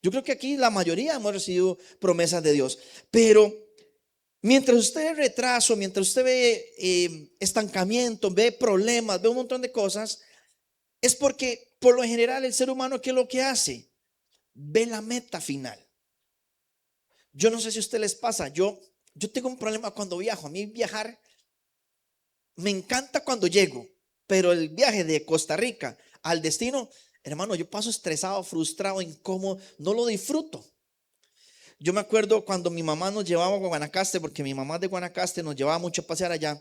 Yo creo que aquí la mayoría hemos recibido promesas de Dios. Pero mientras usted ve retraso, mientras usted ve estancamiento, ve problemas, ve un montón de cosas, es porque por lo general el ser humano, ¿qué es lo que hace? Ve la meta final. Yo no sé si a ustedes les pasa, yo tengo un problema cuando viajo. A mí viajar me encanta cuando llego, pero el viaje de Costa Rica al destino, hermano, yo paso estresado, frustrado, incómodo, no lo disfruto. Yo me acuerdo cuando mi mamá nos llevaba a Guanacaste, porque mi mamá es de Guanacaste, nos llevaba mucho a pasear allá.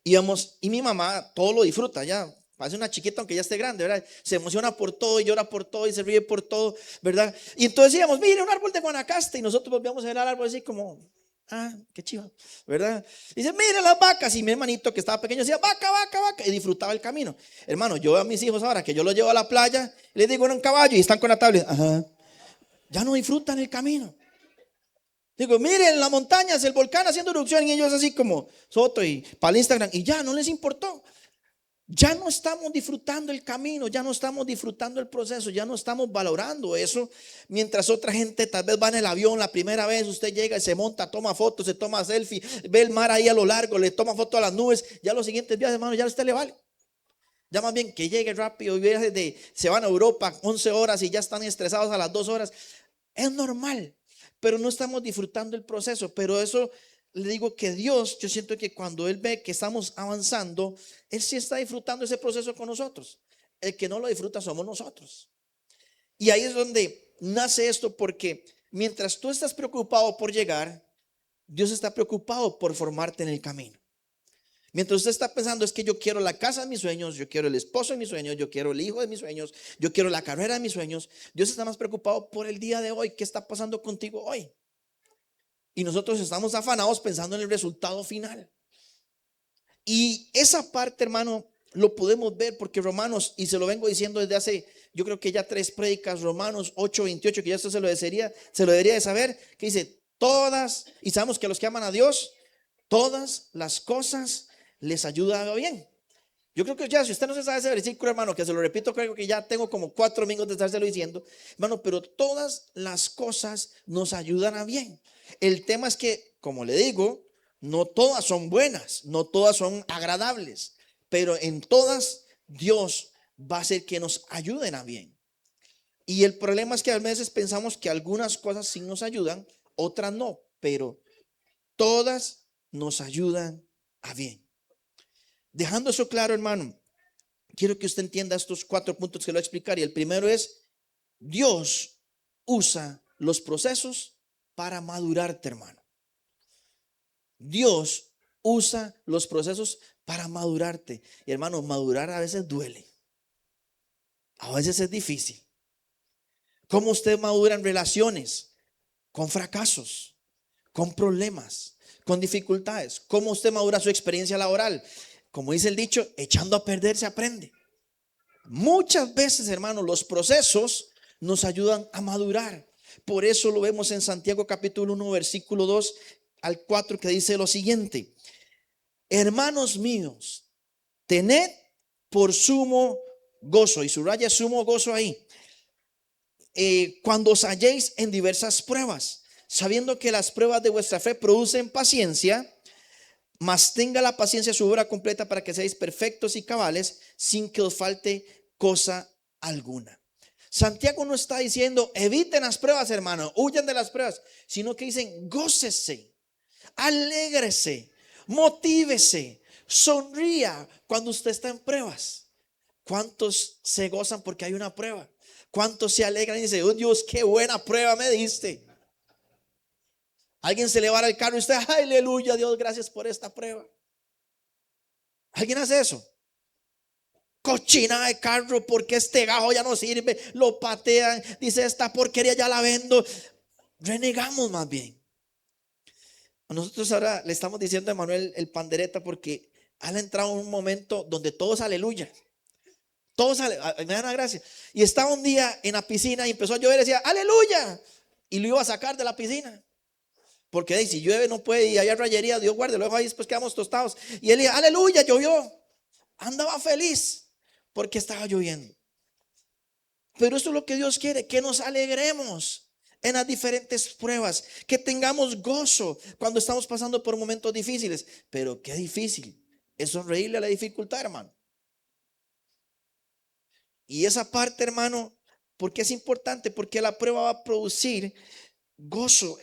Íbamos, y mi mamá todo lo disfruta, ya parece una chiquita aunque ya esté grande, ¿verdad? Se emociona por todo y llora por todo y se ríe por todo, ¿verdad? Y entonces íbamos, mire un árbol de Guanacaste, y nosotros volvíamos a ver al árbol así como, ah, qué chiva, ¿verdad? Y dice, mire las vacas, y mi hermanito que estaba pequeño decía, vaca, vaca, vaca, y disfrutaba el camino. Hermano, yo veo a mis hijos ahora que yo los llevo a la playa, les digo en un caballo y están con la tablet, ajá, ya no disfrutan el camino. Digo, miren la montaña, es el volcán haciendo erupción, y ellos así como Soto y para el Instagram, y ya no les importó. Ya no estamos disfrutando el camino, ya no estamos disfrutando el proceso, ya no estamos valorando eso. Mientras otra gente tal vez va en el avión la primera vez, usted llega y se monta, toma fotos, se toma selfie, ve el mar ahí a lo largo, le toma foto a las nubes. Ya los siguientes días, hermano, ya a usted le vale. Ya más bien que llegue rápido y se van a Europa 11 horas y ya están estresados a las 2 horas. Es normal, pero no estamos disfrutando el proceso. Pero eso le digo que Dios, yo siento que cuando Él ve que estamos avanzando, Él sí está disfrutando ese proceso con nosotros. El que no lo disfruta somos nosotros. Y ahí es donde nace esto, porque mientras tú estás preocupado por llegar, Dios está preocupado por formarte en el camino. Mientras usted está pensando, es que yo quiero la casa de mis sueños, yo quiero el esposo de mis sueños, yo quiero el hijo de mis sueños, yo quiero la carrera de mis sueños, Dios está más preocupado por el día de hoy. ¿Qué está pasando contigo hoy? Y nosotros estamos afanados pensando en el resultado final. Y esa parte, hermano, lo podemos ver porque Romanos, y se lo vengo diciendo desde hace, yo creo que ya 3 prédicas, Romanos 8:28, que ya esto se lo debería de saber, que dice, todas, y sabemos que a los que aman a Dios, todas las cosas les ayudan bien. Yo creo que ya, si usted no se sabe ese versículo, hermano, que se lo repito, creo que ya tengo como 4 minutos de estárselo diciendo, hermano, pero todas las cosas nos ayudan a bien. El tema es que, como le digo, no todas son buenas, no todas son agradables, pero en todas Dios va a hacer que nos ayuden a bien. Y el problema es que a veces pensamos que algunas cosas sí nos ayudan, otras no, pero todas nos ayudan a bien. Dejando eso claro, hermano, quiero que usted entienda estos 4 puntos que le voy a explicar. Y el primero es, Dios usa los procesos para madurarte, hermano. Dios usa los procesos para madurarte. Y hermano, madurar a veces duele. A veces es difícil. ¿Cómo usted madura en relaciones? Con fracasos, con problemas, con dificultades. ¿Cómo usted madura su experiencia laboral? Como dice el dicho, echando a perder se aprende. Muchas veces, hermanos, los procesos nos ayudan a madurar. Por eso lo vemos en Santiago capítulo 1, versículo 2 al 4, que dice lo siguiente: hermanos míos, tened por sumo gozo, y subraya sumo gozo ahí, cuando os halléis en diversas pruebas, sabiendo que las pruebas de vuestra fe producen paciencia. Mas tenga la paciencia su obra completa, para que seáis perfectos y cabales, sin que os falte cosa alguna. Santiago no está diciendo eviten las pruebas, hermano, huyan de las pruebas, sino que dicen gócese, alégrese, motívese, sonría cuando usted está en pruebas. ¿Cuántos se gozan porque hay una prueba? ¿Cuántos se alegran y dicen, oh Dios, qué buena prueba me diste? Alguien se le va al carro y usted, aleluya, Dios, gracias por esta prueba. ¿Alguien hace eso? Cochina de carro, porque este gajo ya no sirve, lo patean, dice, esta porquería ya la vendo. Renegamos más bien. Nosotros ahora le estamos diciendo a Emanuel el pandereta, porque han entrado en un momento donde todos aleluya. Todos me dan la gracia. Y estaba un día en la piscina y empezó a llover y decía, aleluya. Y lo iba a sacar de la piscina. Porque si llueve no puede, y hay rayería, Dios guarde, luego ahí después quedamos tostados. Y él dijo, aleluya, llovió. Andaba feliz porque estaba lloviendo. Pero eso es lo que Dios quiere, que nos alegremos en las diferentes pruebas, que tengamos gozo cuando estamos pasando por momentos difíciles. Pero qué difícil es sonreírle a la dificultad, hermano. Y esa parte, hermano, porque es importante, porque la prueba va a producir gozo,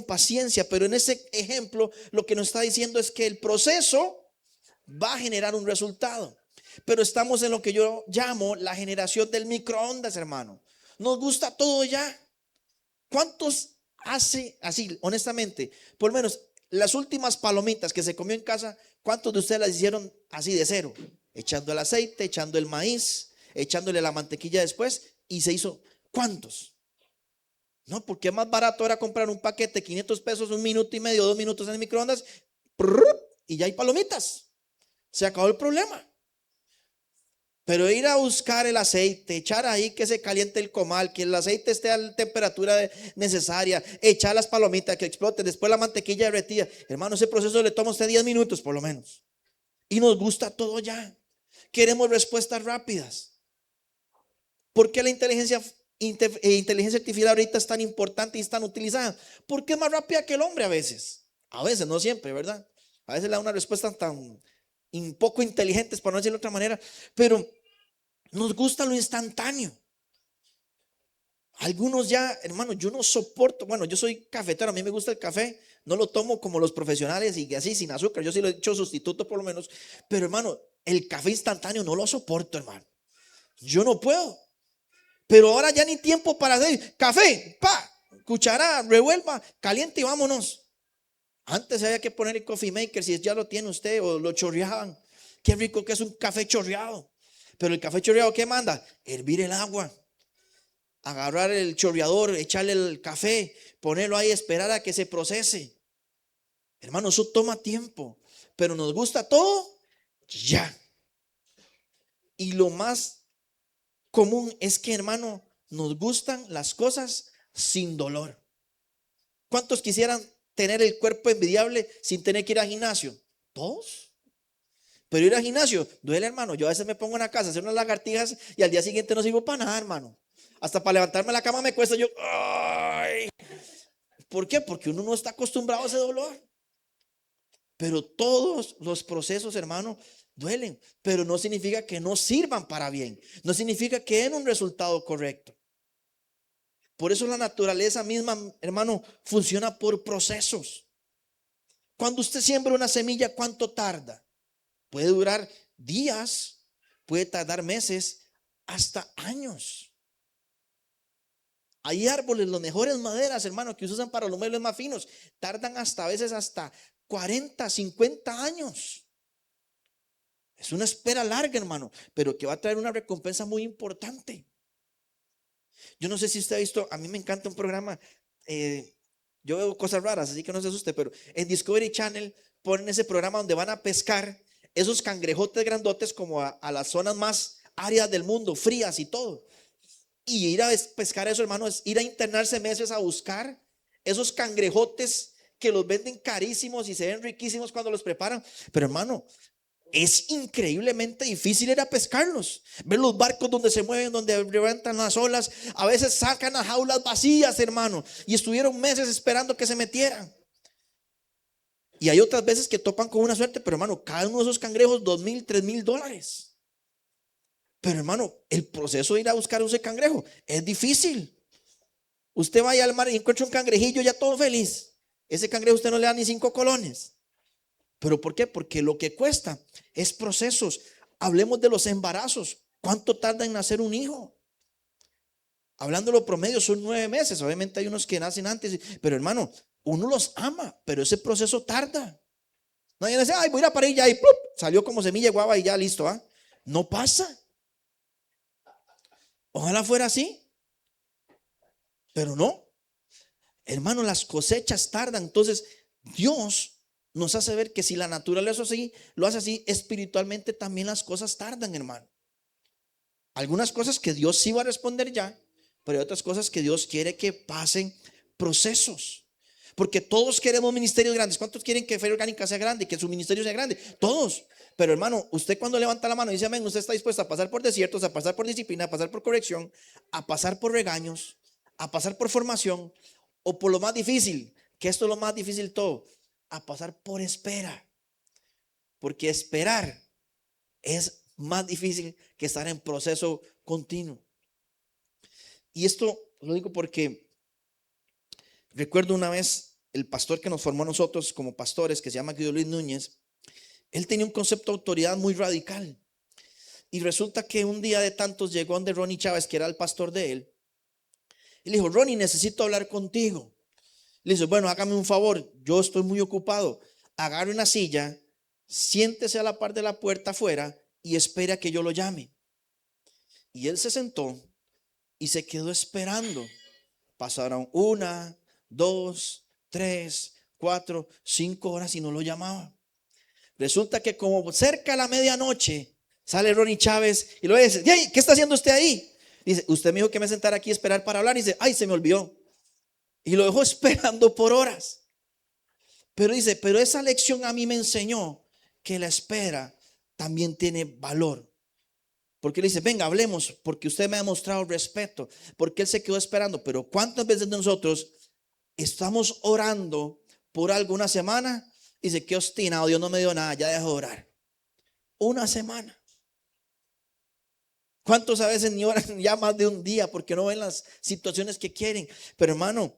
paciencia. Pero en ese ejemplo lo que nos está diciendo es que el proceso va a generar un resultado. Pero estamos en lo que yo llamo la generación del microondas, hermano. Nos gusta todo ya. ¿Cuántos hace así, honestamente? Por lo menos las últimas palomitas que se comió en casa, ¿cuántos de ustedes las hicieron así de cero? Echando el aceite, echando el maíz, echándole la mantequilla después, y se hizo. ¿Cuántos? No, porque más barato era comprar un paquete, 500 pesos, 1 minuto y medio, 2 minutos en el microondas, y ya hay palomitas. Se acabó el problema. Pero ir a buscar el aceite, echar ahí que se caliente el comal, que el aceite esté a la temperatura necesaria, echar las palomitas que exploten, después la mantequilla derretida. Hermano, ese proceso le toma a usted 10 minutos por lo menos. Y nos gusta todo ya. Queremos respuestas rápidas. ¿Por qué la inteligencia artificial ahorita es tan importante y es tan utilizada? Porque es más rápida que el hombre a veces. A veces, no siempre, ¿verdad? A veces le da una respuesta tan poco inteligentes, por no decirlo de otra manera. Pero nos gusta lo instantáneo. Algunos ya, hermano, yo no soporto. Bueno, yo soy cafetero, a mí me gusta el café. No lo tomo como los profesionales y así sin azúcar. Yo sí lo he hecho sustituto por lo menos. Pero hermano, el café instantáneo no lo soporto, hermano. Yo no puedo. Pero ahora ya ni tiempo para hacer café, cuchara, revuelva, caliente y vámonos. Antes había que poner el coffee maker, si ya lo tiene usted, o lo chorreaban. Qué rico que es un café chorreado. Pero el café chorreado, ¿qué manda? Hervir el agua, agarrar el chorreador, echarle el café, ponerlo ahí, esperar a que se procese. Hermano, eso toma tiempo, pero nos gusta todo ya. Y lo más común es que, hermano, nos gustan las cosas sin dolor. ¿Cuántos quisieran tener el cuerpo envidiable sin tener que ir al gimnasio? Todos. Pero ir al gimnasio duele, hermano. Yo a veces me pongo en la casa a hacer unas lagartijas y al día siguiente no sirvo para nada, hermano. Hasta para levantarme de la cama me cuesta. Yo, ay. ¿Por qué? Porque uno no está acostumbrado a ese dolor. Pero todos los procesos, hermano, duelen. Pero no significa que no sirvan para bien. No significa que den un resultado correcto. Por eso la naturaleza misma, hermano, funciona por procesos. Cuando usted siembra una semilla, ¿cuánto tarda? Puede durar días, puede tardar meses, hasta años. Hay árboles, las mejores maderas, hermano, que se usan para los muebles más finos, tardan hasta a veces hasta 40, 50 años. Es una espera larga, hermano, pero que va a traer una recompensa muy importante. Yo no sé si usted ha visto, a mí me encanta un programa, yo veo cosas raras, así que no se asuste, pero en Discovery Channel ponen ese programa donde van a pescar esos cangrejotes grandotes como a las zonas más áridas del mundo, frías y todo. Y ir a pescar eso, hermano, es ir a internarse meses a buscar esos cangrejotes que los venden carísimos y se ven riquísimos cuando los preparan. Pero hermano, es increíblemente difícil ir a pescarlos. Ver los barcos donde se mueven, donde levantan las olas. A veces sacan las jaulas vacías, hermano, y estuvieron meses esperando que se metieran. Y hay otras veces que topan con una suerte, pero hermano, cada uno de esos cangrejos, $2,000, $3,000. Pero hermano, el proceso de ir a buscar ese cangrejo es difícil. Usted vaya al mar y encuentra un cangrejillo ya todo feliz. Ese cangrejo usted no le da ni 5 colones. ¿Pero por qué? Porque lo que cuesta es procesos. Hablemos de los embarazos. ¿Cuánto tarda en nacer un hijo? Hablando de lo promedio son 9 meses. Obviamente hay unos que nacen antes. Pero hermano, uno los ama, pero ese proceso tarda. Nadie dice, ay, voy a ir a parir ya y ¡plup! Salió como semilla de guava y ya listo. No pasa. Ojalá fuera así. Pero no. Hermano, las cosechas tardan. Entonces Dios nos hace ver que si la naturaleza así, lo hace así, espiritualmente también las cosas tardan, hermano. Algunas cosas que Dios sí va a responder ya, pero hay otras cosas que Dios quiere que pasen procesos. Porque todos queremos ministerios grandes. ¿Cuántos quieren que Fe Orgánica sea grande, que su ministerio sea grande? Todos. Pero hermano, usted cuando levanta la mano y dice amén, usted está dispuesto a pasar por desiertos, a pasar por disciplina, a pasar por corrección, a pasar por regaños, a pasar por formación, o por lo más difícil, que esto es lo más difícil todo, a pasar por espera. Porque esperar es más difícil que estar en proceso continuo. Y esto lo digo porque recuerdo una vez el pastor que nos formó a nosotros como pastores, que se llama Guido Luis Núñez. Él tenía un concepto de autoridad muy radical. Y resulta que un día de tantos llegó donde Ronnie Chávez, que era el pastor de él. Y le dijo: Ronnie, necesito hablar contigo. Le dice: bueno, hágame un favor, yo estoy muy ocupado. Agarre una silla, siéntese a la par de la puerta afuera y espere a que yo lo llame. Y él se sentó y se quedó esperando. Pasaron 1, 2, 3, 4, 5 horas y no lo llamaba. Resulta que como cerca de la medianoche sale Ronnie Chávez y lo dice: hey, ¿qué está haciendo usted ahí? Dice: usted me dijo que me sentara aquí a esperar para hablar. Y dice: ay, se me olvidó. Y lo dejó esperando por horas. Pero dice: pero esa lección a mí me enseñó que la espera también tiene valor. Porque le dice: venga, hablemos, porque usted me ha mostrado respeto. Porque él se quedó esperando. Pero ¿cuántas veces nosotros estamos orando por algo una semana y dice: qué obstinado, Dios no me dio nada, ya dejo de orar? Una semana. ¿Cuántos a veces ni oran ya más de un día porque no ven las situaciones que quieren? Pero hermano,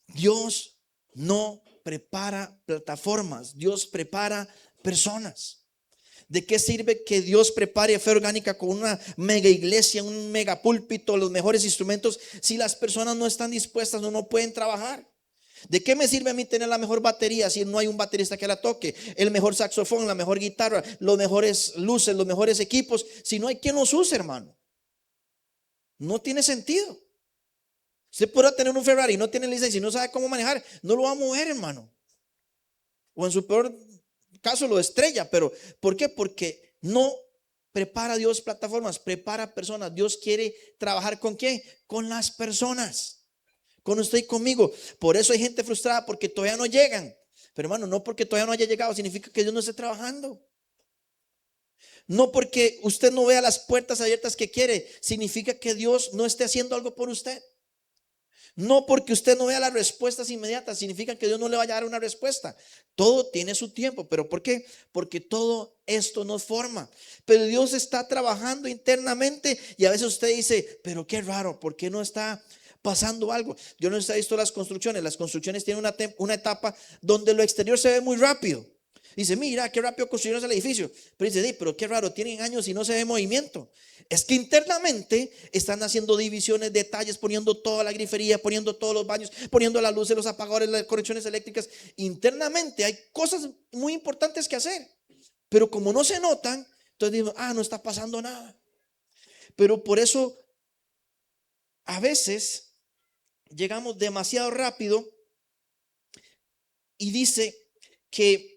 Dios no prepara plataformas, Dios prepara personas. ¿De qué sirve que Dios prepare Fe Orgánica con una mega iglesia, un mega púlpito, los mejores instrumentos, si las personas no están dispuestas o no pueden trabajar? ¿De qué me sirve a mí tener la mejor batería si no hay un baterista que la toque, el mejor saxofón, la mejor guitarra, los mejores luces, los mejores equipos, si no hay quien los use, hermano? No tiene sentido. Usted podrá tener un Ferrari y no tiene licencia y no sabe cómo manejar, no lo va a mover, hermano. O en su peor caso lo estrella. Pero ¿por qué? Porque no prepara Dios plataformas, prepara personas. Dios quiere trabajar ¿con quién? Con las personas, con usted y conmigo. Por eso hay gente frustrada porque todavía no llegan. Pero hermano, no porque todavía no haya llegado significa que Dios no esté trabajando. No porque usted no vea las puertas abiertas que quiere significa que Dios no esté haciendo algo por usted. No porque usted no vea las respuestas inmediatas significa que Dios no le vaya a dar una respuesta. Todo tiene su tiempo. ¿Pero por qué? Porque todo esto nos forma. Pero Dios está trabajando internamente y a veces usted dice: pero qué raro, ¿por qué no está pasando algo? Yo no he visto las construcciones. Las construcciones tienen una etapa donde lo exterior se ve muy rápido. Dice: mira, qué rápido construyeron el edificio. Pero dice: pero qué raro, tienen años y no se ve movimiento. Es que internamente están haciendo divisiones, detalles, poniendo toda la grifería, poniendo todos los baños, poniendo las luces, los apagadores, las conexiones eléctricas. Internamente hay cosas muy importantes que hacer. Pero como no se notan, entonces digo: no está pasando nada. Pero por eso a veces llegamos demasiado rápido y dice que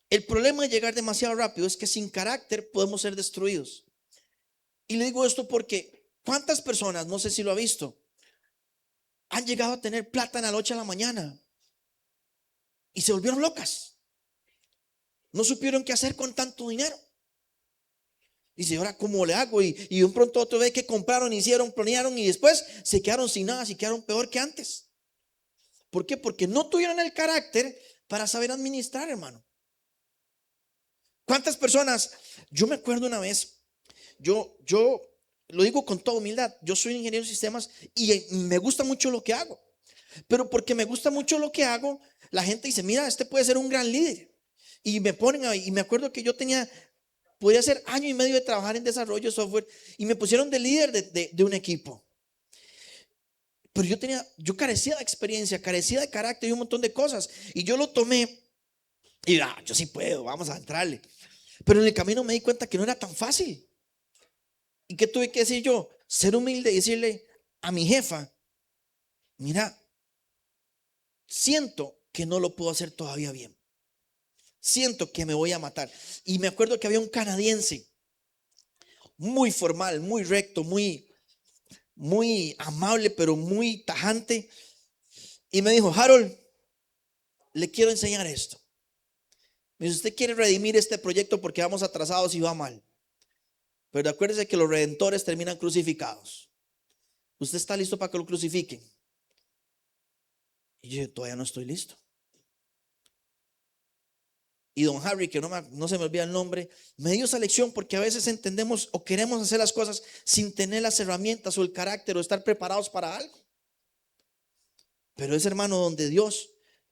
el problema de llegar demasiado rápido es que sin carácter podemos ser destruidos. Y le digo esto porque ¿cuántas personas, no sé si lo ha visto, han llegado a tener plata en la noche a la mañana y se volvieron locas? No supieron qué hacer con tanto dinero. Dice: ahora ¿cómo le hago? Y de un pronto a otro ve que compraron, hicieron, planearon y después se quedaron sin nada, se quedaron peor que antes. ¿Por qué? Porque no tuvieron el carácter para saber administrar, hermano. ¿Cuántas personas? Yo me acuerdo una vez, yo lo digo con toda humildad, yo soy ingeniero de sistemas y me gusta mucho lo que hago. Pero porque me gusta mucho lo que hago, la gente dice: mira, este puede ser un gran líder. Y me ponen ahí, y me acuerdo que podía hacer 1 año y medio de trabajar en desarrollo de software y me pusieron de líder de un equipo. Pero yo carecía de experiencia, carecía de carácter y un montón de cosas. Y yo lo tomé y yo sí puedo, vamos a entrarle. Pero en el camino me di cuenta que no era tan fácil. ¿Y qué tuve que decir yo? Ser humilde y decirle a mi jefa: mira, siento que no lo puedo hacer todavía bien. Siento que me voy a matar. Y me acuerdo que había un canadiense muy formal, muy recto, muy amable, pero muy tajante. Y me dijo: Harold, le quiero enseñar esto. Si usted quiere redimir este proyecto porque vamos atrasados y va mal, pero acuérdese que los redentores terminan crucificados. ¿Usted está listo para que lo crucifiquen? Y yo todavía no estoy listo. Y don Harry, que no se me olvida el nombre, me dio esa lección porque a veces entendemos o queremos hacer las cosas sin tener las herramientas o el carácter o estar preparados para algo. Pero es, hermano, donde Dios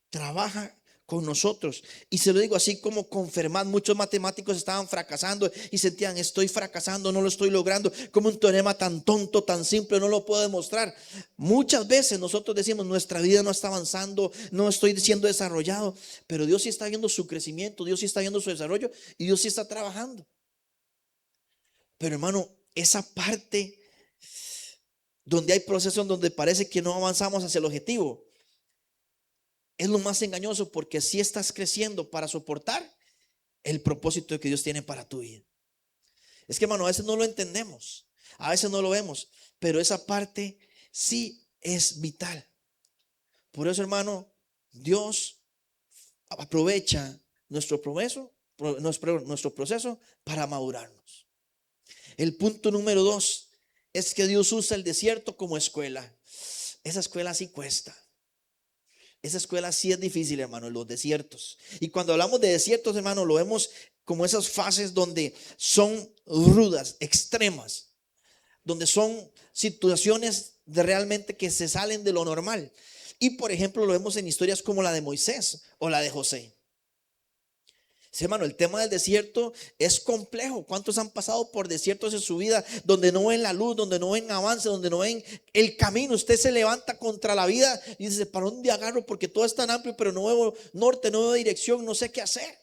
trabaja con nosotros. Y se lo digo así como con Fermat, muchos matemáticos estaban fracasando y sentían: estoy fracasando, no lo estoy logrando. Como un teorema tan tonto, tan simple, no lo puedo demostrar. Muchas veces nosotros decimos: nuestra vida no está avanzando, no estoy siendo desarrollado. Pero Dios sí está viendo su crecimiento, Dios sí está viendo su desarrollo y Dios sí está trabajando. Pero, hermano, esa parte donde hay procesos donde parece que no avanzamos hacia el objetivo es lo más engañoso, porque si estás creciendo para soportar el propósito que Dios tiene para tu vida. Es que, hermano, a veces no lo entendemos, a veces no lo vemos, pero esa parte sí es vital. Por eso, hermano, Dios aprovecha nuestro proceso para madurarnos. El punto número 2 es que Dios usa el desierto como escuela. Esa escuela sí cuesta. Esa escuela sí es difícil, hermano, los desiertos. Y cuando hablamos de desiertos, hermano, lo vemos como esas fases donde son rudas, extremas, donde son situaciones de realmente que se salen de lo normal. Y por ejemplo, lo vemos en historias como la de Moisés o la de José. Sí, hermano, el tema del desierto es complejo. ¿Cuántos han pasado por desiertos en su vida donde no ven la luz, donde no ven avance, donde no ven el camino? Usted se levanta contra la vida y dice: ¿para dónde agarro? Porque todo es tan amplio, pero no veo norte, no veo dirección, no sé qué hacer.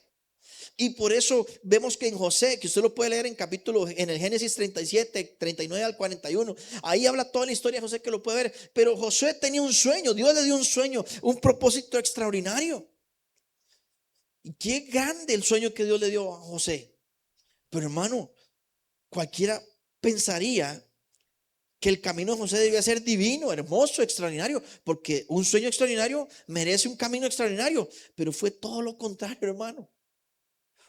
Y por eso vemos que en José, que usted lo puede leer en el Génesis 37, 39 al 41, ahí habla toda la historia de José, que lo puede ver. Pero José tenía un sueño, Dios le dio un sueño, un propósito extraordinario. Y qué grande el sueño que Dios le dio a José. Pero, hermano, cualquiera pensaría que el camino de José debía ser divino, hermoso, extraordinario, porque un sueño extraordinario merece un camino extraordinario. Pero fue todo lo contrario, hermano.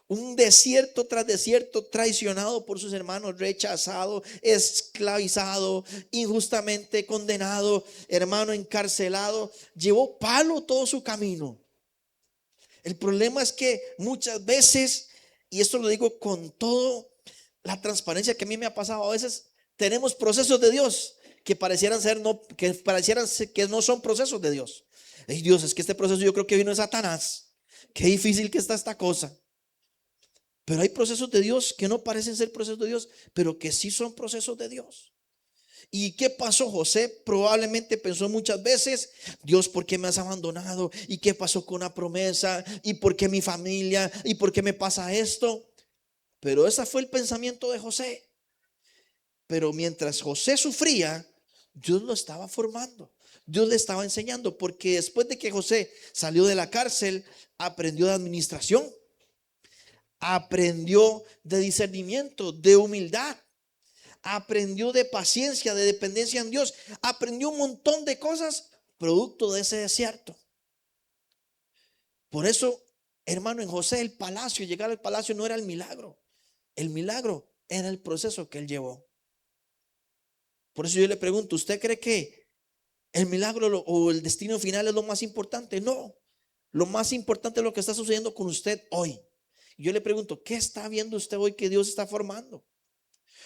Un desierto tras desierto, traicionado por sus hermanos, rechazado, esclavizado, injustamente condenado, hermano, encarcelado. Llevó palo todo su camino. El problema es que muchas veces, y esto lo digo con toda la transparencia que a mí me ha pasado, a veces tenemos procesos de Dios que parecieran que no son procesos de Dios. Ay, Dios, es que este proceso yo creo que vino de Satanás. Qué difícil que está esta cosa. Pero hay procesos de Dios que no parecen ser procesos de Dios, pero que sí son procesos de Dios. ¿Y qué pasó? José probablemente pensó muchas veces: Dios, ¿por qué me has abandonado? ¿Y qué pasó con la promesa? ¿Y por qué mi familia? ¿Y por qué me pasa esto? Pero ese fue el pensamiento de José. Pero mientras José sufría, Dios lo estaba formando, Dios le estaba enseñando, porque después de que José salió de la cárcel, aprendió de administración, aprendió de discernimiento, de humildad, aprendió de paciencia, de dependencia en Dios, aprendió un montón de cosas producto de ese desierto. Por eso, hermano, en José el palacio, llegar al palacio no era el milagro era el proceso que él llevó. Por eso yo le pregunto: ¿usted cree que el milagro o el destino final es lo más importante? No, lo más importante es lo que está sucediendo con usted hoy. Yo le pregunto: ¿qué está viendo usted hoy que Dios está formando?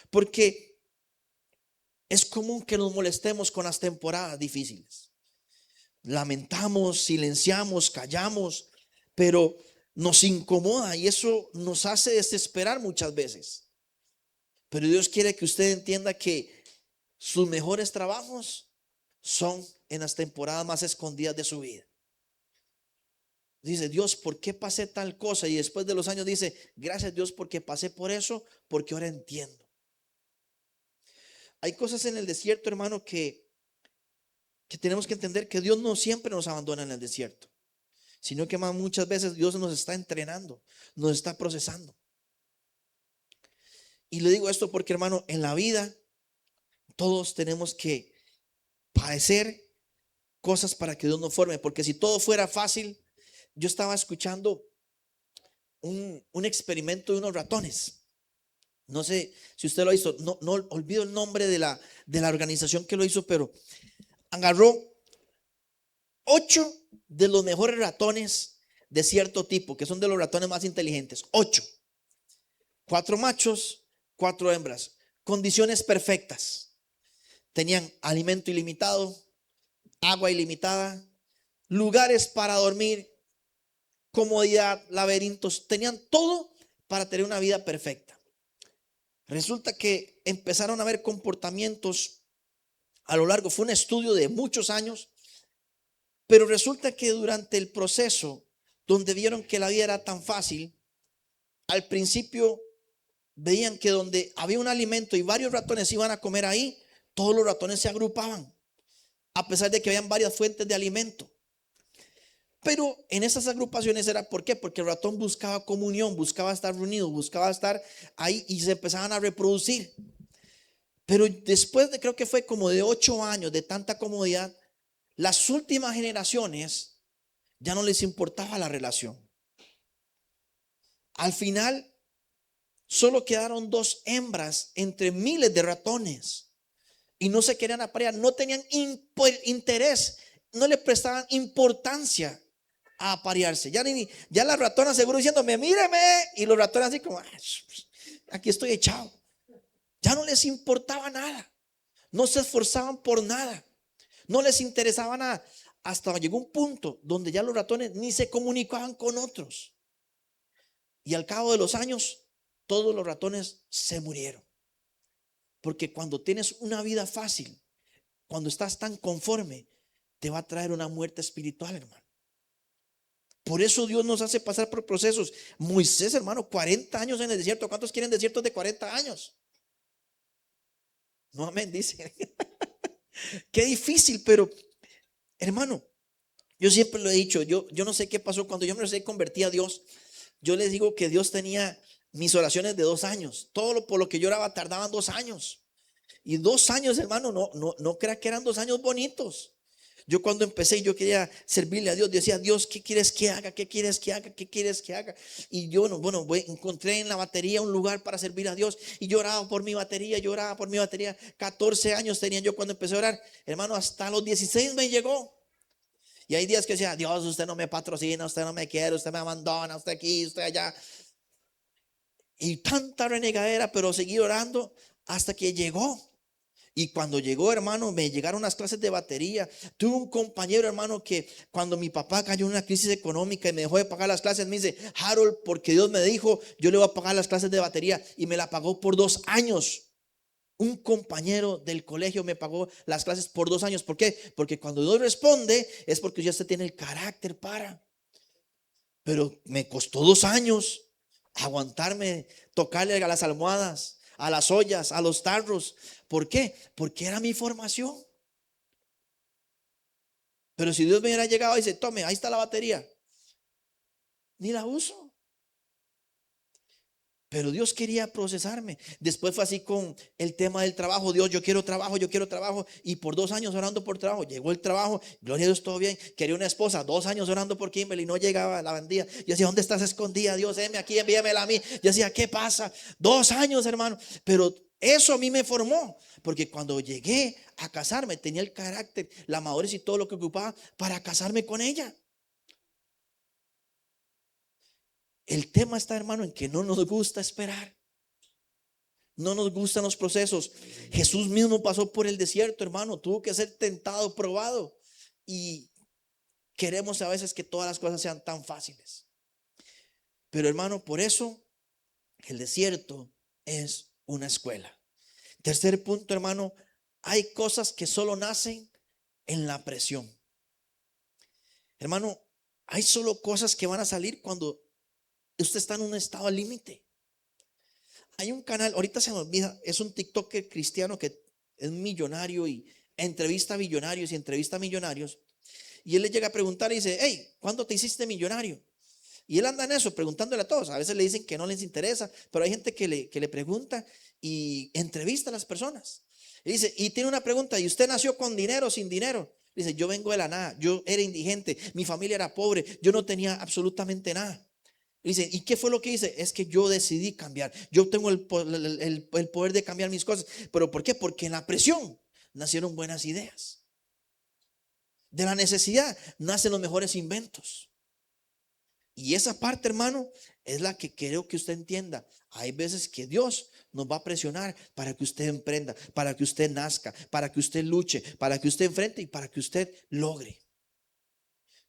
Porque es común que nos molestemos con las temporadas difíciles. Lamentamos, silenciamos, callamos, pero nos incomoda y eso nos hace desesperar muchas veces. Pero Dios quiere que usted entienda que sus mejores trabajos son en las temporadas más escondidas de su vida. Dice: Dios, ¿por qué pasé tal cosa? Y después de los años dice: gracias, Dios, porque pasé por eso, porque ahora entiendo. Hay cosas en el desierto, hermano, que tenemos que entender que Dios no siempre nos abandona en el desierto, sino que muchas veces Dios nos está entrenando, nos está procesando. Y le digo esto porque, hermano, en la vida todos tenemos que padecer cosas para que Dios nos forme, porque si todo fuera fácil, yo estaba escuchando un experimento de unos ratones. No sé si usted lo hizo, no olvido el nombre de la organización que lo hizo, pero agarró 8 de los mejores ratones de cierto tipo, que son de los ratones más inteligentes. 8, 4 machos, 4 hembras, condiciones perfectas. Tenían alimento ilimitado, agua ilimitada, lugares para dormir, comodidad, laberintos, tenían todo para tener una vida perfecta. Resulta que empezaron a ver comportamientos a lo largo, fue un estudio de muchos años, pero resulta que durante el proceso, donde vieron que la vida era tan fácil, al principio veían que donde había un alimento y varios ratones iban a comer ahí, todos los ratones se agrupaban, a pesar de que habían varias fuentes de alimento. Pero en esas agrupaciones era ¿por qué? Porque el ratón buscaba comunión, buscaba estar reunido, buscaba estar ahí y se empezaban a reproducir. Pero después de, creo que fue como de 8 años de tanta comodidad, las últimas generaciones ya no les importaba la relación. Al final solo quedaron 2 hembras entre miles de ratones y no se querían aparear, no tenían interés, no le prestaban importancia a aparearse. Ya la ratona seguro diciéndome, míreme, y los ratones así como, aquí estoy echado. Ya no les importaba nada, no se esforzaban por nada, no les interesaba nada. Hasta llegó un punto donde ya los ratones ni se comunicaban con otros. Y al cabo de los años, todos los ratones se murieron. Porque cuando tienes una vida fácil, cuando estás tan conforme, te va a traer una muerte espiritual, hermano. Por eso Dios nos hace pasar por procesos. Moisés, hermano, 40 años en el desierto. ¿Cuántos quieren desiertos de 40 años? No, amén, dice. Qué difícil, pero hermano, yo siempre lo he dicho, yo no sé qué pasó cuando yo me convertí a Dios. Yo les digo que Dios tenía mis oraciones de 2 años. Todo por lo que yo oraba tardaban 2 años. Y 2 años, hermano, no crea que eran 2 años bonitos. Yo cuando empecé, yo quería servirle a Dios. Decía, Dios, ¿qué quieres que haga? ¿Qué quieres que haga? ¿Qué quieres que haga? Y yo, encontré en la batería un lugar para servir a Dios. Y lloraba por mi batería, lloraba por mi batería. 14 años tenía yo cuando empecé a orar. Hermano, hasta los 16 me llegó. Y hay días que decía, Dios, usted no me patrocina, usted no me quiere, usted me abandona, usted aquí, usted allá. Y tanta renegadera, pero seguí orando hasta que llegó. Y cuando llegó, hermano, me llegaron las clases de batería. Tuve un compañero, hermano, que cuando mi papá cayó en una crisis económica y me dejó de pagar las clases, me dice, Harold, porque Dios me dijo, yo le voy a pagar las clases de batería. Y me la pagó por 2 años. Un compañero del colegio me pagó las clases por 2 años. ¿Por qué? Porque cuando Dios responde es porque ya se tiene el carácter para. Pero me costó 2 años aguantarme, tocarle a las almohadas, a las ollas, a los tarros. ¿Por qué? Porque era mi formación. Pero si Dios me hubiera llegado y dice, tome, ahí está la batería, ni la uso. Pero Dios quería procesarme. Después fue así con el tema del trabajo. Dios, yo quiero trabajo, yo quiero trabajo. Y por 2 años orando por trabajo. Llegó el trabajo. Gloria a Dios, todo bien. Quería una esposa. 2 años orando por Kimberly. No llegaba, la vendía. Yo decía, ¿dónde estás escondida? Dios, aquí, envíamela a mí. Yo decía, ¿qué pasa? 2 años, hermano. Pero eso a mí me formó. Porque cuando llegué a casarme, tenía el carácter, la madurez y todo lo que ocupaba para casarme con ella. El tema está, hermano, en que no nos gusta esperar. No nos gustan los procesos. Jesús mismo pasó por el desierto, hermano. Tuvo que ser tentado, probado. Y queremos a veces que todas las cosas sean tan fáciles. Pero, hermano, por eso el desierto es una escuela. Tercer punto, hermano. Hay cosas que solo nacen en la presión. Hermano, hay solo cosas que van a salir cuando usted está en un estado límite. Hay un canal, ahorita se me olvida, es un TikToker cristiano que es millonario y entrevista a billonarios y entrevista a millonarios. Y él le llega a preguntar y dice, hey, ¿cuándo te hiciste millonario? Y él anda en eso, preguntándole a todos. A veces le dicen que no les interesa, pero hay gente que le pregunta y entrevista a las personas. Y dice, y tiene una pregunta, ¿y usted nació con dinero o sin dinero? Dice, yo vengo de la nada, yo era indigente, mi familia era pobre, yo no tenía absolutamente nada. Dice, ¿y qué fue lo que hice? Es que yo decidí cambiar. Yo tengo el poder de cambiar mis cosas. ¿Pero por qué? Porque en la presión nacieron buenas ideas. De la necesidad nacen los mejores inventos. Y esa parte, hermano, es la que quiero que usted entienda. Hay veces que Dios nos va a presionar para que usted emprenda, para que usted nazca, para que usted luche, para que usted enfrente y para que usted logre.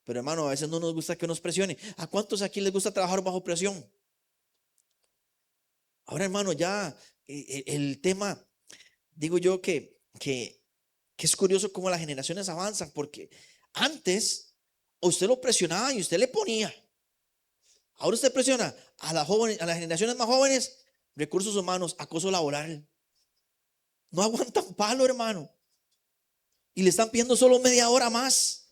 Pero hermano, a veces no nos gusta que nos presione. ¿A cuántos aquí les gusta trabajar bajo presión? Ahora, hermano, ya el tema, digo yo que es curioso cómo las generaciones avanzan, porque antes usted lo presionaba y usted le ponía. Ahora usted presiona a las jóvenes, a las generaciones más jóvenes, recursos humanos, acoso laboral. No aguantan palo, hermano. Y le están pidiendo solo media hora más.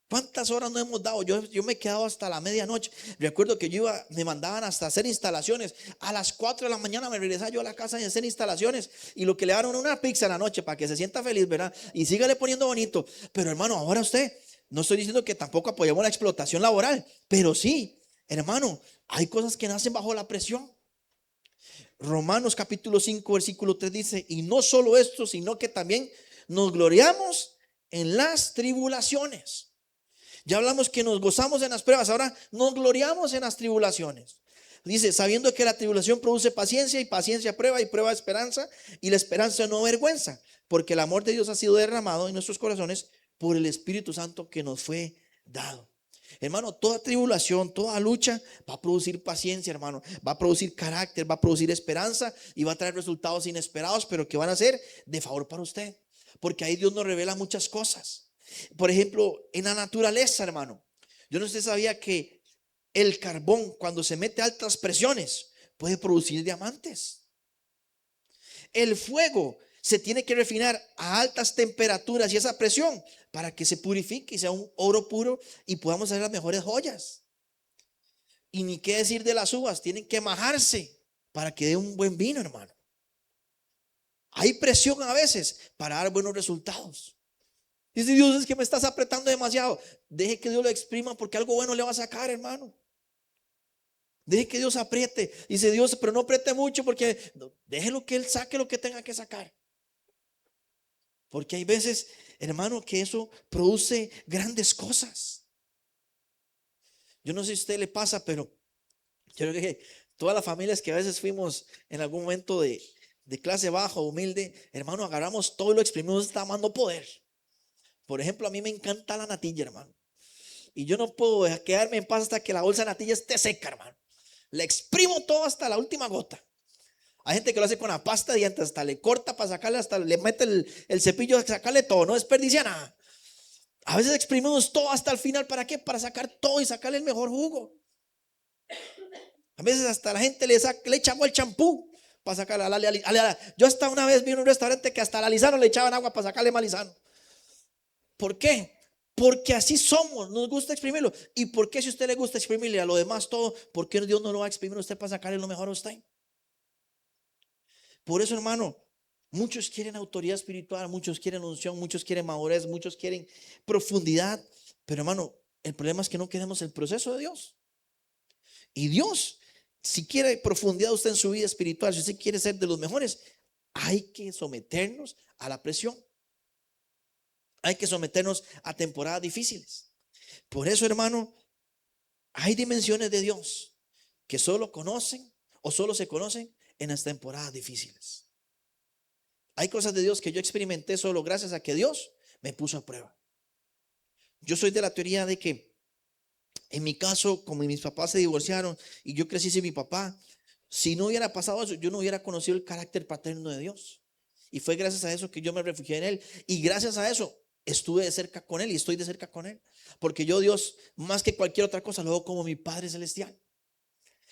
¿Cuántas horas no hemos dado? Yo me he quedado hasta la medianoche. Recuerdo que me mandaban hasta hacer instalaciones. A las 4 de la mañana me regresaba yo a la casa y hacer instalaciones. Y lo que le daron una pizza en la noche para que se sienta feliz, ¿verdad? Y sígale poniendo bonito. Pero hermano, ahora usted, no estoy diciendo que tampoco apoyemos la explotación laboral, pero sí, hermano, hay cosas que nacen bajo la presión. Romanos capítulo 5 versículo 3 dice, y no solo esto, sino que también nos gloriamos en las tribulaciones. Ya hablamos que nos gozamos en las pruebas, ahora nos gloriamos en las tribulaciones. Dice, sabiendo que la tribulación produce paciencia y paciencia prueba y prueba esperanza y la esperanza no avergüenza, porque el amor de Dios ha sido derramado en nuestros corazones por el Espíritu Santo que nos fue dado. Hermano, toda tribulación, toda lucha va a producir paciencia, hermano, va a producir carácter, va a producir esperanza y va a traer resultados inesperados, pero que van a ser de favor para usted, porque ahí Dios nos revela muchas cosas. Por ejemplo, en la naturaleza, hermano, yo no sé si sabía que el carbón, cuando se mete a altas presiones, puede producir diamantes. El fuego se tiene que refinar a altas temperaturas y esa presión para que se purifique y sea un oro puro y podamos hacer las mejores joyas. Y ni qué decir de las uvas, tienen que majarse para que dé un buen vino, hermano. Hay presión a veces para dar buenos resultados. Dice Dios, es que me estás apretando demasiado. Deje que Dios lo exprima porque algo bueno le va a sacar, hermano. Deje que Dios apriete. Dice Dios, pero no apriete mucho porque déjelo que Él saque lo que tenga que sacar. Porque hay veces, hermano, que eso produce grandes cosas. Yo no sé si a usted le pasa, pero yo creo que todas las familias que a veces fuimos en algún momento de clase baja, humilde, hermano, agarramos todo y lo exprimimos, está dando poder. Por ejemplo, a mí me encanta la natilla, hermano. Y yo no puedo quedarme en paz hasta que la bolsa de natilla esté seca, hermano. Le exprimo todo hasta la última gota. Hay gente que lo hace con la pasta de dientes, hasta le corta para sacarle, hasta le mete el cepillo a sacarle todo, no desperdicia nada. A veces exprimimos todo hasta el final, ¿para qué? Para sacar todo y sacarle el mejor jugo. A veces hasta la gente le echa agua al champú para sacarle. Yo hasta una vez vi en un restaurante que hasta al alisano le echaban agua para sacarle malizano. ¿Por qué? Porque así somos, nos gusta exprimirlo. ¿Y por qué si a usted le gusta exprimirle a lo demás todo, por qué Dios no lo va a exprimir a usted para sacarle lo mejor a usted? Por eso, hermano, muchos quieren autoridad espiritual, muchos quieren unción, muchos quieren madurez, muchos quieren profundidad. Pero hermano, el problema es que no queremos el proceso de Dios. Y Dios, si quiere profundidad usted en su vida espiritual, si usted quiere ser de los mejores, hay que someternos a la presión. Hay que someternos a temporadas difíciles. Por eso, hermano, hay dimensiones de Dios que solo conocen o solo se conocen en las temporadas difíciles. Hay cosas de Dios que yo experimenté solo gracias a que Dios me puso a prueba. Yo soy de la teoría de que en mi caso, como mis papás se divorciaron y yo crecí sin mi papá, si no hubiera pasado eso, yo no hubiera conocido el carácter paterno de Dios. Y fue gracias a eso que yo me refugié en Él. Y gracias a eso estuve de cerca con Él y estoy de cerca con Él. Porque yo, Dios, más que cualquier otra cosa, lo veo como mi Padre Celestial.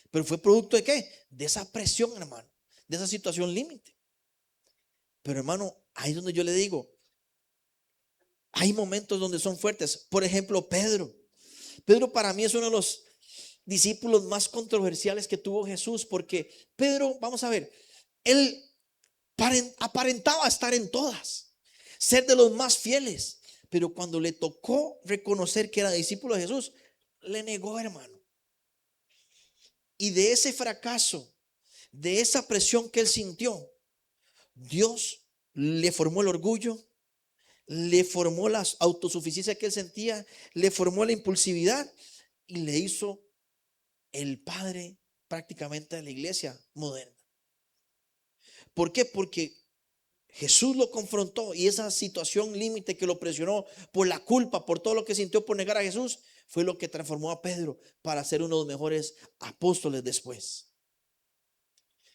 Pero fue producto de ¿qué? De esa presión, hermano. De esa situación límite. Pero hermano, ahí es donde yo le digo, hay momentos donde son fuertes. Por ejemplo, Pedro. Pedro para mí es uno de los discípulos más controversiales que tuvo Jesús, porque Pedro, vamos a ver, él aparentaba estar en todas, ser de los más fieles, Pero cuando le tocó reconocer que era discípulo de Jesús, le negó, hermano. Y de ese fracaso, de esa presión que él sintió, Dios le formó el orgullo, le formó la autosuficiencia que él sentía, le formó la impulsividad y le hizo el padre prácticamente de la iglesia moderna. ¿Por qué? Porque Jesús lo confrontó y esa situación límite que lo presionó por la culpa, por todo lo que sintió por negar a Jesús, fue lo que transformó a Pedro para ser uno de los mejores apóstoles después.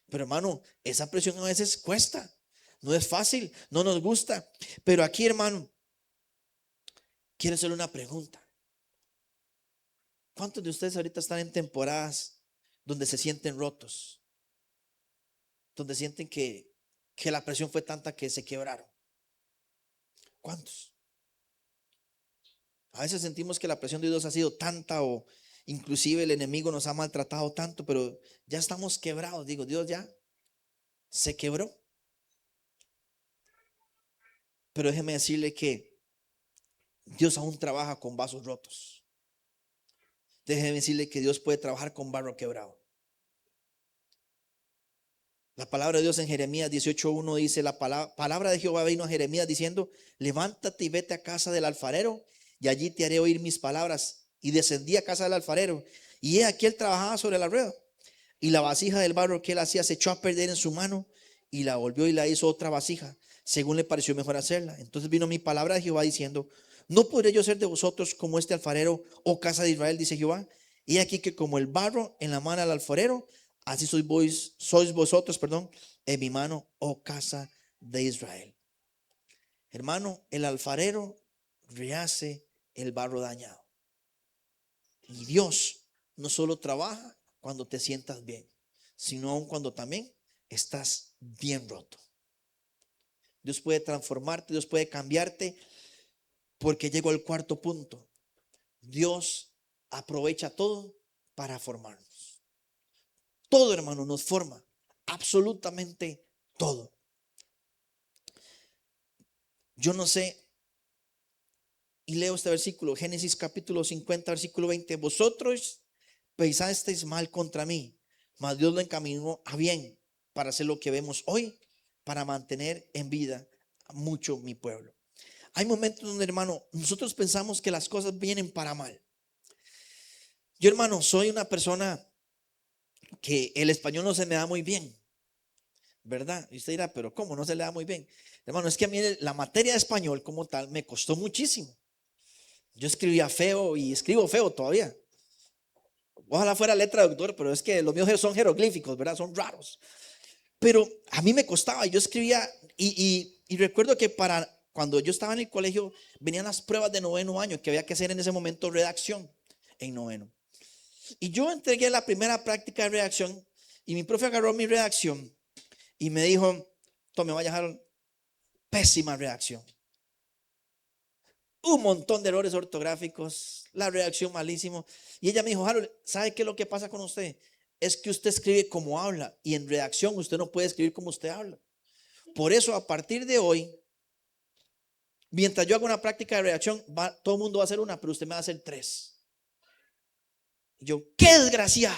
Pero hermano, esa presión a veces cuesta, no es fácil, no nos gusta. Pero aquí, hermano, quiero hacerle una pregunta. ¿Cuántos de ustedes ahorita están en temporadas donde se sienten rotos? Donde sienten que la presión fue tanta que se quebraron. ¿Cuántos? A veces sentimos que la presión de Dios ha sido tanta o inclusive el enemigo nos ha maltratado tanto, pero ya estamos quebrados. Digo, Dios ya se quebró. Pero déjeme decirle que Dios aún trabaja con vasos rotos. Déjeme decirle que Dios puede trabajar con barro quebrado. La palabra de Dios en Jeremías 18:1 dice: la palabra de Jehová vino a Jeremías diciendo: levántate y vete a casa del alfarero, y allí te haré oír mis palabras. Y descendí a casa del alfarero, y he aquí él trabajaba sobre la rueda, y la vasija del barro que él hacía se echó a perder en su mano, y la volvió y la hizo otra vasija, según le pareció mejor hacerla. Entonces vino mi palabra de Jehová diciendo: no podré yo ser de vosotros como este alfarero, oh casa de Israel, dice Jehová. Y aquí que como el barro en la mano del alfarero, así sois vosotros, en mi mano, oh casa de Israel. Hermano, el alfarero rehace el barro dañado. Y Dios no solo trabaja cuando te sientas bien, sino aun cuando también estás bien roto. Dios puede transformarte, Dios puede cambiarte, porque llegó al cuarto punto. Dios aprovecha todo para formarnos. Todo, hermano, nos forma. Absolutamente todo. Yo no sé, y leo este versículo, Génesis capítulo 50, versículo 20. Vosotros pensasteis mal contra mí, mas Dios lo encaminó a bien para hacer lo que vemos hoy, para mantener en vida a mucho mi pueblo. Hay momentos donde, hermano, nosotros pensamos que las cosas vienen para mal. Yo, hermano, soy una persona que el español no se me da muy bien, ¿verdad? Y usted dirá, pero ¿cómo no se le da muy bien? Hermano, es que a mí la materia de español como tal me costó muchísimo. Yo escribía feo y escribo feo todavía. Ojalá fuera letra de doctor, pero es que los míos son jeroglíficos, ¿verdad? Son raros. Pero a mí me costaba, yo escribía y recuerdo que para cuando yo estaba en el colegio venían las pruebas de noveno año que había que hacer en ese momento redacción en noveno. Y yo entregué la primera práctica de redacción y mi profe agarró mi redacción y me dijo: Tome, vaya a dejar pésima redacción. Un montón de errores ortográficos, la redacción malísimo. Y ella me dijo: Harold, ¿sabe qué es lo que pasa con usted? Es que usted escribe como habla y en redacción usted no puede escribir como usted habla. Por eso a partir de hoy, mientras yo hago una práctica de redacción, todo el mundo va a hacer una, pero usted me va a hacer 3. Y yo, ¡qué desgraciado!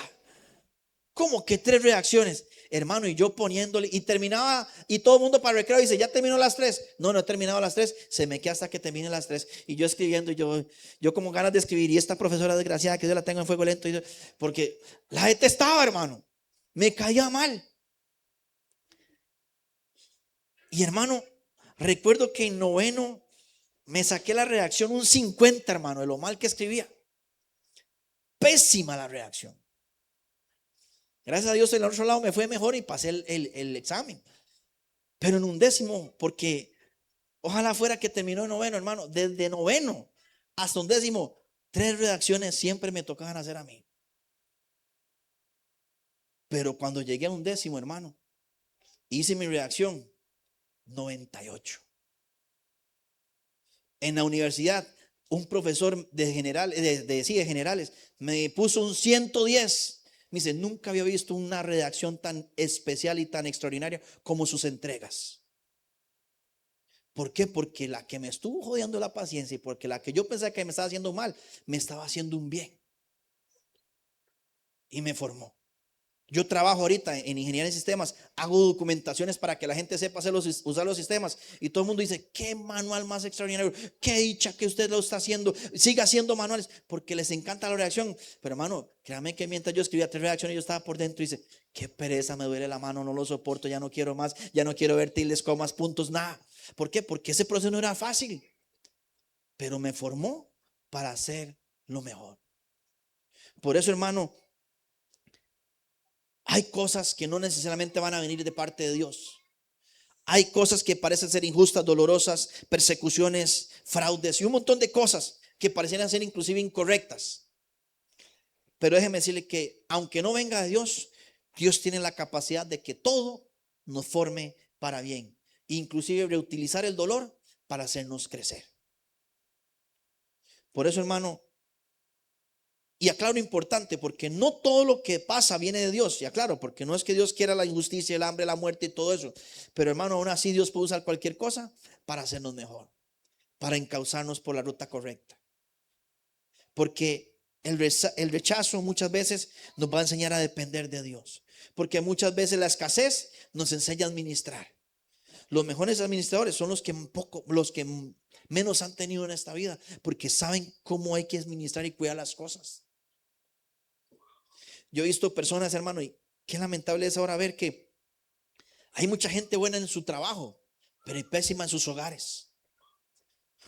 ¿Cómo que 3 redacciones? Hermano, y yo poniéndole, y terminaba, y todo el mundo para el recreo dice: ¿ya terminó las 3? No, no he terminado las 3, se me queda hasta que termine las 3. Y yo escribiendo, yo como ganas de escribir, y esta profesora desgraciada que yo la tengo en fuego lento, porque la detestaba, hermano, me caía mal. Y hermano, recuerdo que en noveno me saqué la redacción un 50, hermano, de lo mal que escribía. Pésima la redacción. Gracias a Dios en el otro lado me fue mejor y pasé el examen. Pero en un décimo, porque ojalá fuera que terminó en noveno, hermano. Desde noveno hasta un décimo, 3 redacciones siempre me tocaban hacer a mí. Pero cuando llegué a un décimo, hermano, hice mi redacción 98. En la universidad, un profesor de generales me puso un 110. Me dice: nunca había visto una redacción tan especial y tan extraordinaria como sus entregas. ¿Por qué? Porque la que me estuvo jodiendo la paciencia y porque la que yo pensaba que me estaba haciendo mal, me estaba haciendo un bien y me formó. Yo trabajo ahorita en ingeniería de sistemas, hago documentaciones para que la gente sepa usar los sistemas y todo el mundo dice, qué manual más extraordinario, qué dicha que usted lo está haciendo, siga haciendo manuales porque les encanta la redacción. Pero hermano, créame que mientras yo escribía 3 redacciones yo estaba por dentro y dice, qué pereza, me duele la mano, no lo soporto, ya no quiero más, ya no quiero ver tildes, comas, puntos, nada. ¿Por qué? Porque ese proceso no era fácil, pero me formó para hacer lo mejor. Por eso, hermano, hay cosas que no necesariamente van a venir de parte de Dios. Hay cosas que parecen ser injustas, dolorosas, persecuciones, fraudes y un montón de cosas que parecieran ser inclusive incorrectas. Pero déjeme decirle que aunque no venga de Dios, Dios tiene la capacidad de que todo nos forme para bien. Inclusive reutilizar el dolor para hacernos crecer. Por eso, hermano, y aclaro importante, porque no todo lo que pasa viene de Dios. Y aclaro, porque no es que Dios quiera la injusticia, el hambre, la muerte y todo eso. Pero hermano, aún así Dios puede usar cualquier cosa para hacernos mejor, para encauzarnos por la ruta correcta. Porque el rechazo muchas veces nos va a enseñar a depender de Dios. Porque muchas veces la escasez nos enseña a administrar. Los mejores administradores son los que menos han tenido en esta vida, porque saben cómo hay que administrar y cuidar las cosas. Yo he visto personas, hermano, y qué lamentable es ahora ver que hay mucha gente buena en su trabajo, pero hay pésima en sus hogares.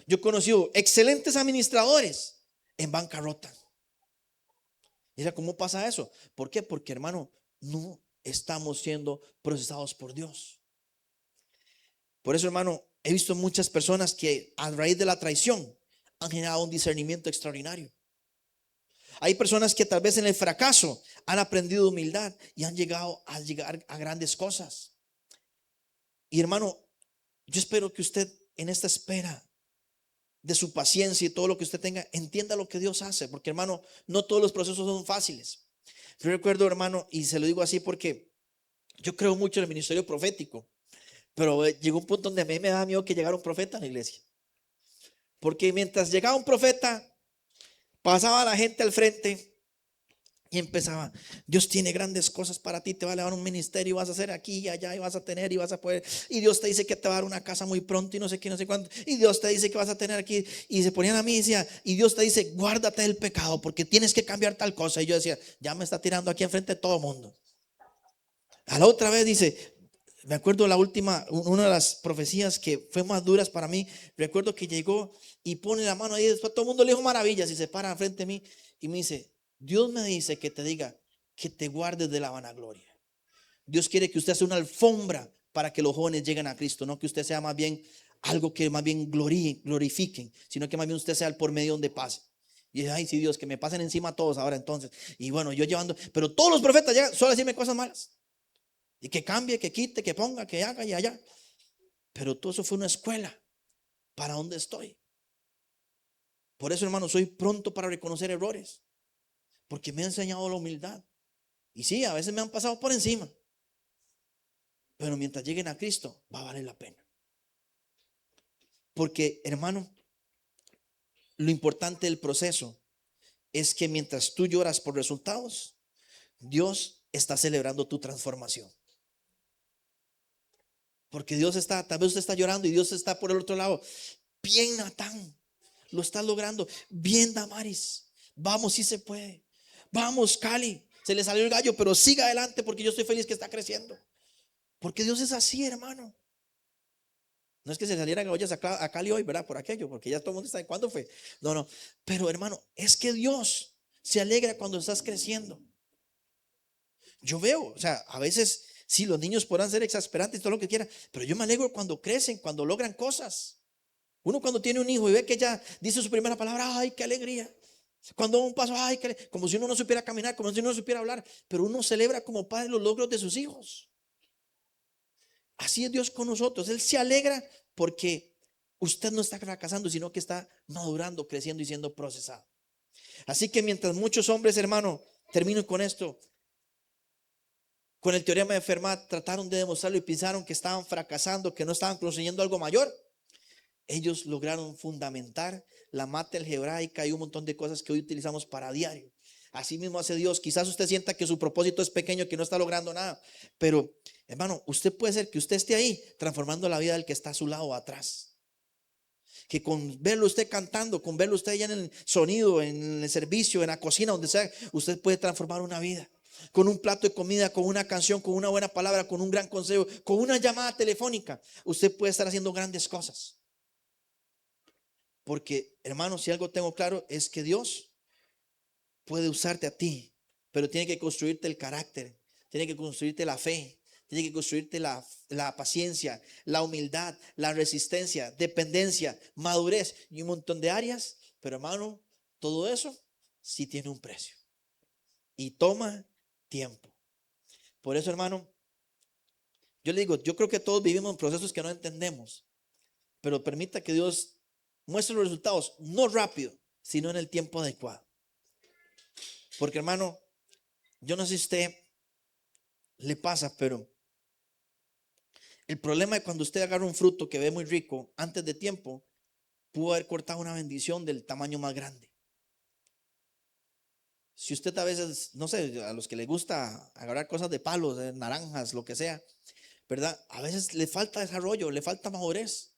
Yo he conocido excelentes administradores en bancarrota. Mira cómo pasa eso. ¿Por qué? Porque, hermano, no estamos siendo procesados por Dios. Por eso, hermano, he visto muchas personas que a raíz de la traición han generado un discernimiento extraordinario. Hay personas que tal vez en el fracaso han aprendido humildad y han llegado a grandes cosas. Y hermano, yo espero que usted en esta espera de su paciencia y todo lo que usted tenga, entienda lo que Dios hace. Porque hermano, no todos los procesos son fáciles. Yo recuerdo, hermano, y se lo digo así porque yo creo mucho en el ministerio profético. Pero llegó un punto donde a mí me daba miedo que llegara un profeta a la iglesia. Porque mientras llegaba un profeta, pasaba la gente al frente y empezaba, Dios tiene grandes cosas para ti, te va a dar un ministerio, vas a hacer aquí y allá y vas a tener y vas a poder, y Dios te dice que te va a dar una casa muy pronto y no sé qué, no sé cuánto, y Dios te dice que vas a tener aquí, y se ponían a mí y decía, y Dios te dice, guárdate del pecado porque tienes que cambiar tal cosa. Y yo decía, ya me está tirando aquí enfrente de todo el mundo. A la otra vez dice, me acuerdo una de las profecías que fue más duras para mí, recuerdo que llegó y pone la mano ahí, después todo el mundo le dijo maravillas y se para frente de mí y me dice, Dios me dice que te diga que te guardes de la vanagloria. Dios quiere que usted sea una alfombra para que los jóvenes lleguen a Cristo, no que usted sea más bien algo que más bien glorifiquen, sino que más bien usted sea el por medio donde pase. Y dice, ay, sí, Dios, que me pasen encima todos ahora entonces. Y bueno, yo llevando, pero todos los profetas llegan solo a decirme cosas malas. Y que cambie, que quite, que ponga, que haga y allá. Pero todo eso fue una escuela para donde estoy. Por eso, hermano, soy pronto para reconocer errores. Porque me ha enseñado la humildad. Y sí, a veces me han pasado por encima. Pero mientras lleguen a Cristo, va a valer la pena. Porque, hermano, lo importante del proceso es que mientras tú lloras por resultados, Dios está celebrando tu transformación. Porque Dios está, tal vez usted está llorando y Dios está por el otro lado. Bien, Natán, lo estás logrando. Bien, Damaris, vamos, si se puede. Vamos, Cali, se le salió el gallo, pero siga adelante porque yo estoy feliz que está creciendo. Porque Dios es así, hermano. No es que se salieran ollas a Cali hoy, ¿verdad? Por aquello, porque ya todo el mundo está en cuándo fue. No, no. Pero hermano, es que Dios se alegra cuando estás creciendo. Yo veo, o sea, a veces sí, los niños podrán ser exasperantes, todo lo que quieran, pero yo me alegro cuando crecen, cuando logran cosas. Uno cuando tiene un hijo y ve que ya dice su primera palabra, ay, qué alegría. Cuando da un paso, ay, como si uno no supiera caminar, como si uno no supiera hablar, pero uno celebra como padre los logros de sus hijos. Así es Dios con nosotros. Él se alegra porque usted no está fracasando, sino que está madurando, creciendo y siendo procesado. Así que mientras muchos hombres, hermano, termino con esto, con el teorema de Fermat, trataron de demostrarlo y pensaron que estaban fracasando, que no estaban consiguiendo algo mayor. ellos lograron fundamentar la mata algebraica y un montón de cosas que hoy utilizamos para diario. Así mismo hace Dios. Quizás usted sienta que su propósito es pequeño, que no está logrando nada, pero hermano, usted puede ser que usted esté ahí transformando la vida del que está a su lado o atrás. Que con verlo usted cantando, con verlo usted allá en el sonido, en el servicio, en la cocina, donde sea, usted puede transformar una vida. Con un plato de comida, con una canción, con una buena palabra, con un gran consejo, con una llamada telefónica, usted puede estar haciendo grandes cosas. Porque, hermano, si algo tengo claro es que Dios puede usarte a ti, pero tiene que construirte el carácter, tiene que construirte la fe, tiene que construirte la paciencia, la humildad, la resistencia, dependencia, madurez y un montón de áreas. Pero hermano, todo eso sí tiene un precio y toma tiempo. Por eso, hermano, yo le digo, yo creo que todos vivimos procesos que no entendemos, pero permita que Dios muestre los resultados, no rápido, sino en el tiempo adecuado. Porque hermano, yo no sé si a usted le pasa, pero el problema es cuando usted agarra un fruto que ve muy rico antes de tiempo, pudo haber cortado una bendición del tamaño más grande. Si usted a veces, no sé, a los que les gusta agarrar cosas de palos, naranjas, lo que sea, ¿verdad? A veces le falta desarrollo, le falta madurez.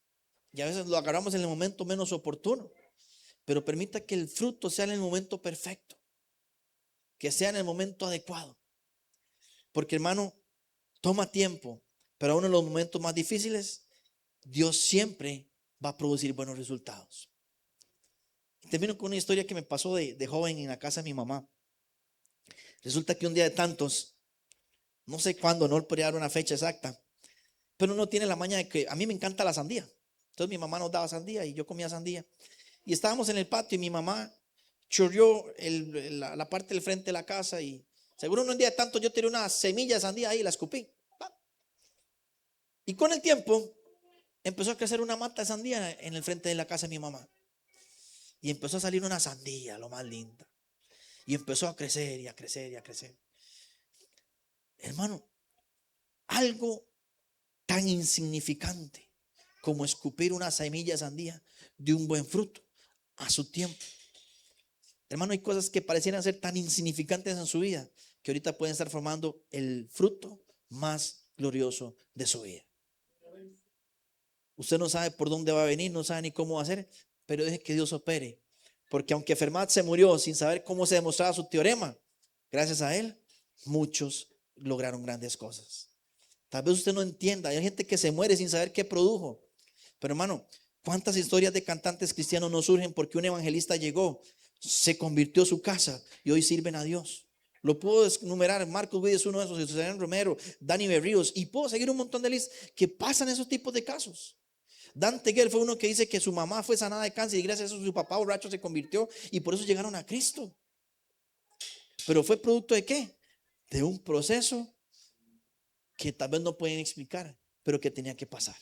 Y a veces lo agarramos en el momento menos oportuno. Pero permita que el fruto sea en el momento perfecto, que sea en el momento adecuado. Porque hermano, toma tiempo, pero uno de los momentos más difíciles, Dios siempre va a producir buenos resultados. Termino con una historia que me pasó de joven en la casa de mi mamá. Resulta que un día de tantos, no sé cuándo, no podría dar una fecha exacta, pero uno tiene la maña de que a mí me encanta la sandía. Entonces mi mamá nos daba sandía y yo comía sandía. Y estábamos en el patio y mi mamá chorreó la parte del frente de la casa y seguro un día de tantos yo tiré una semilla de sandía ahí y la escupí. Y con el tiempo empezó a crecer una mata de sandía en el frente de la casa de mi mamá. Y empezó a salir una sandía, lo más linda. Y empezó a crecer y a crecer y a crecer. Hermano, algo tan insignificante como escupir una semilla de sandía de un buen fruto a su tiempo. Hermano, hay cosas que parecieran ser tan insignificantes en su vida que ahorita pueden estar formando el fruto más glorioso de su vida. Usted no sabe por dónde va a venir, no sabe ni cómo va a ser, pero deje que Dios opere. Porque aunque Fermat se murió sin saber cómo se demostraba su teorema, gracias a él, muchos lograron grandes cosas. Tal vez usted no entienda, hay gente que se muere sin saber qué produjo. Pero hermano, ¿cuántas historias de cantantes cristianos no surgen porque un evangelista llegó, se convirtió su casa y hoy sirven a Dios? Lo puedo enumerar, Marcos Witt es uno de esos, José Romero, Dani Berríos, y puedo seguir un montón de listas que pasan esos tipos de casos. Dante Gebel fue uno que dice que su mamá fue sanada de cáncer y gracias a eso su papá borracho se convirtió y por eso llegaron a Cristo. Pero fue producto de ¿qué? De un proceso que tal vez no pueden explicar, pero que tenía que pasar.